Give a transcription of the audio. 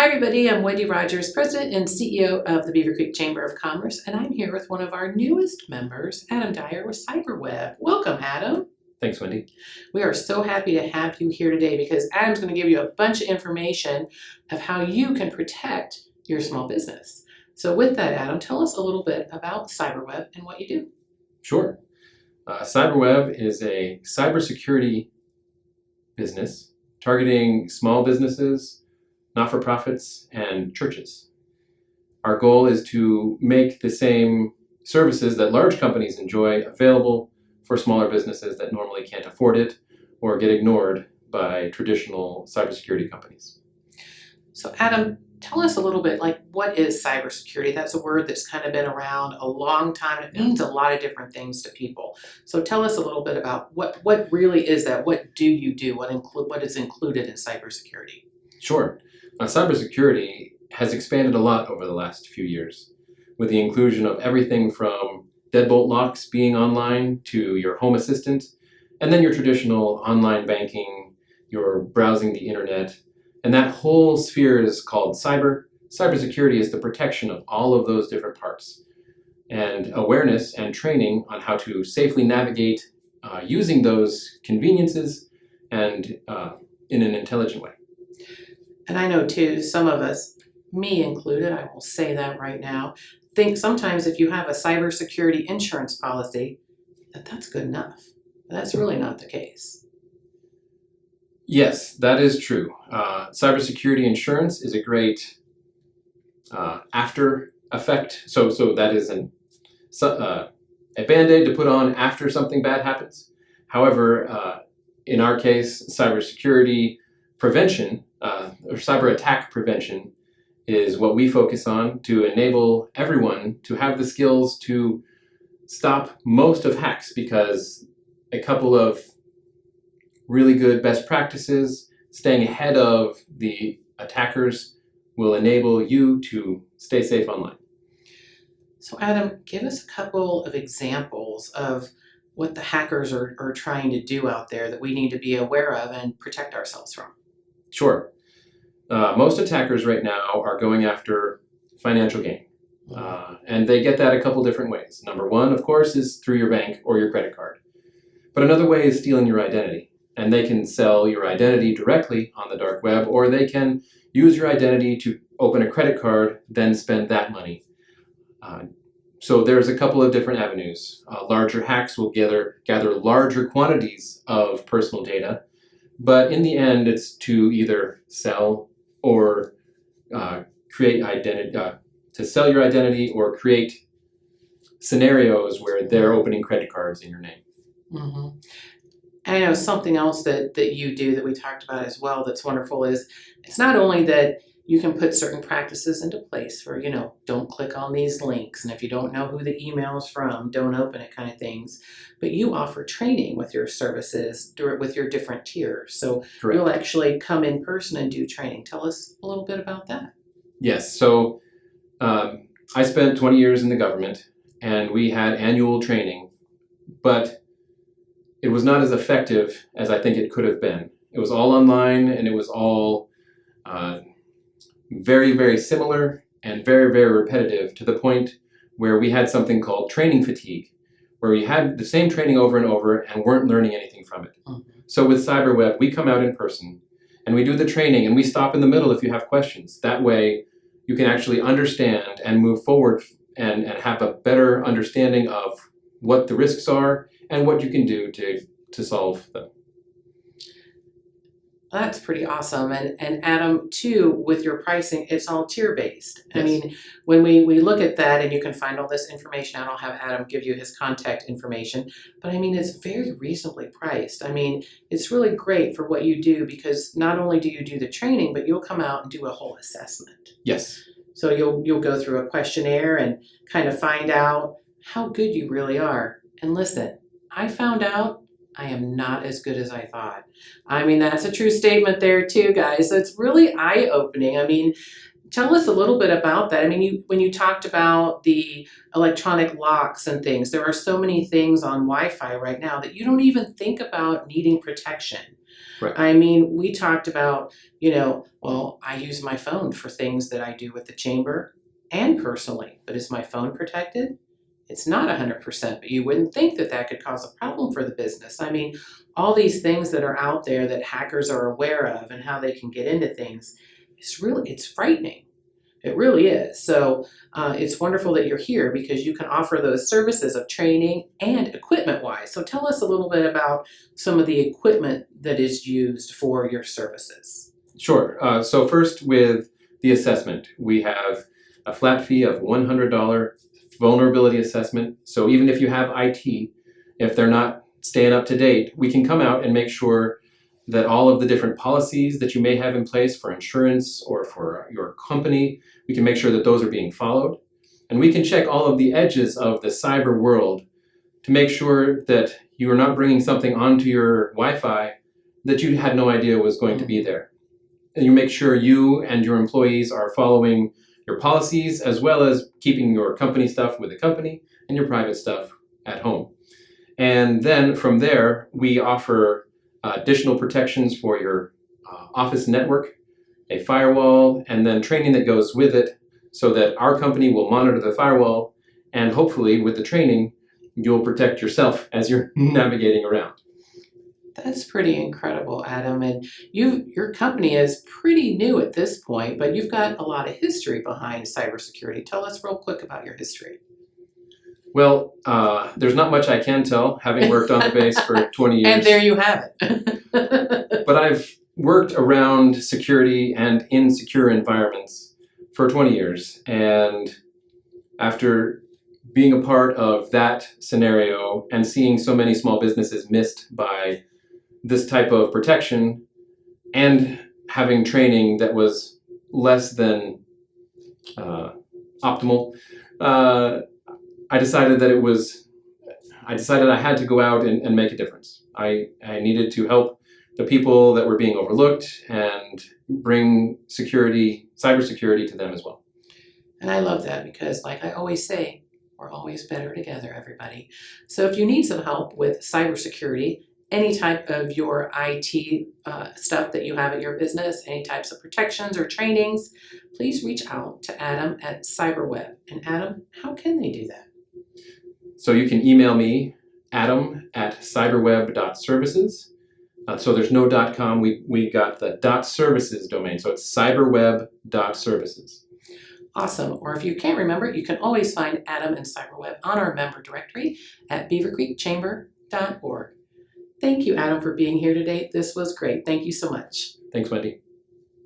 everybody, I'm Wendy Rodgers, President and CEO of the Beavercreek Chamber of Commerce, and I'm here with one of our newest members, Adam Dyer with CyberWeb. Welcome, Adam. Thanks, Wendy. We are so happy to have you here today because Adam's going to give you a bunch of information of how you can protect your small business. So with that, Adam, tell us a little bit about CyberWeb and what you do. Sure. CyberWeb is a cybersecurity business targeting small businesses, not-for-profits, and churches. Our goal is to make the same services that large companies enjoy available for smaller businesses that normally can't afford it or get ignored by traditional cybersecurity companies. So Adam, tell us a little bit, what is cybersecurity? That's a word that's kind of been around a long time. It means a lot of different things to people. So tell us a little bit about what really is that? What do you do? What is included in cybersecurity? Sure. Cybersecurity has expanded a lot over the last few years with the inclusion of everything from deadbolt locks being online to your home assistant, and then your traditional online banking, your browsing the internet. And that whole sphere is called cyber. Cybersecurity is the protection of all of those different parts and awareness and training on how to safely navigate using those conveniences and in an intelligent way. And I know too, some of us, me included, I will say that right now, think sometimes if you have a cybersecurity insurance policy, that's good enough. But that's really not the case. Yes, that is true. Cybersecurity insurance is a great after effect. So that is a Band-Aid to put on after something bad happens. However, in our case, cybersecurity prevention or cyber attack prevention is what we focus on to enable everyone to have the skills to stop most of hacks, because a couple of really good best practices, staying ahead of the attackers, will enable you to stay safe online. So Adam, give us a couple of examples of what the hackers are trying to do out there that we need to be aware of and protect ourselves from. Sure. Most attackers right now are going after financial gain. And they get that a couple different ways. Number one, of course, is through your bank or your credit card. But another way is stealing your identity. And they can sell your identity directly on the dark web, or they can use your identity to open a credit card, then spend that money. So there's a couple of different avenues. Larger hacks will gather larger quantities of personal data, but in the end, it's to either sell or create identity, to sell your identity or create scenarios where they're opening credit cards in your name. Mm-hmm. I know something else that you do that we talked about as well that's wonderful is it's not only that you can put certain practices into place for, don't click on these links, and if you don't know who the email is from, don't open it kind of things, but you offer training with your services, with your different tiers. So Correct. You'll actually come in person and do training. Tell us a little bit about that. Yes. So I spent 20 years in the government, and we had annual training, but it was not as effective as I think it could have been. It was all online, and it was all very, very similar and very, very repetitive, to the point where we had something called training fatigue, where we had the same training over and over and weren't learning anything from it. Mm-hmm. So with CyberWeb, we come out in person and we do the training, and we stop in the middle if you have questions. That way you can actually understand and move forward and have a better understanding of what the risks are and what you can do to solve them. That's pretty awesome. And Adam, too, with your pricing, it's all tier-based. Yes. I mean, when we look at that, and you can find all this information out, I'll have Adam give you his contact information. But I mean, it's very reasonably priced. I mean, it's really great for what you do, because not only do you do the training, but you'll come out and do a whole assessment. Yes. So you'll go through a questionnaire and kind of find out how good you really are. And listen, I found out I am not as good as I thought. I mean, that's a true statement there too, guys. So it's really eye-opening. I mean, tell us a little bit about that. I mean, when you talked about the electronic locks and things, there are so many things on Wi-Fi right now that you don't even think about needing protection. Right. I mean, we talked about, well, I use my phone for things that I do with the chamber and personally, but is my phone protected? It's not 100%, but you wouldn't think that that could cause a problem for the business. I mean, all these things that are out there that hackers are aware of and how they can get into things, it's frightening. It really is. So it's wonderful that you're here because you can offer those services of training and equipment wise. So tell us a little bit about some of the equipment that is used for your services. Sure. So first with the assessment, we have a flat fee of $100 vulnerability assessment. So even if you have IT, if they're not staying up to date, we can come out and make sure that all of the different policies that you may have in place for insurance or for your company, we can make sure that those are being followed. And we can check all of the edges of the cyber world to make sure that you are not bringing something onto your Wi-Fi that you had no idea was going to be there. And you make sure you and your employees are following your policies as well as keeping your company stuff with the company and your private stuff at home. And then from there, we offer additional protections for your office network, a firewall, and then training that goes with it so that our company will monitor the firewall, and hopefully with the training, you'll protect yourself as you're navigating around. That's pretty incredible, Adam. And your company is pretty new at this point, but you've got a lot of history behind cybersecurity. Tell us real quick about your history. Well, there's not much I can tell, having worked on the base for 20 years. And there you have it. But I've worked around security and in secure environments for 20 years. And after being a part of that scenario and seeing so many small businesses missed by this type of protection and having training that was less than optimal, I decided I had to go out and make a difference. I needed to help the people that were being overlooked and bring cybersecurity to them as well. And I love that because, like I always say, we're always better together, everybody. So if you need some help with cybersecurity, any type of your IT stuff that you have at your business, any types of protections or trainings, please reach out to Adam at CyberWeb. And Adam, how can they do that? So you can email me, adam@cyberweb.services. So there's no .com. We got the .services domain. So it's cyberweb.services. Awesome. Or if you can't remember, you can always find Adam and CyberWeb on our member directory at beavercreekchamber.org. Thank you, Adam, for being here today. This was great. Thank you so much. Thanks, Wendy.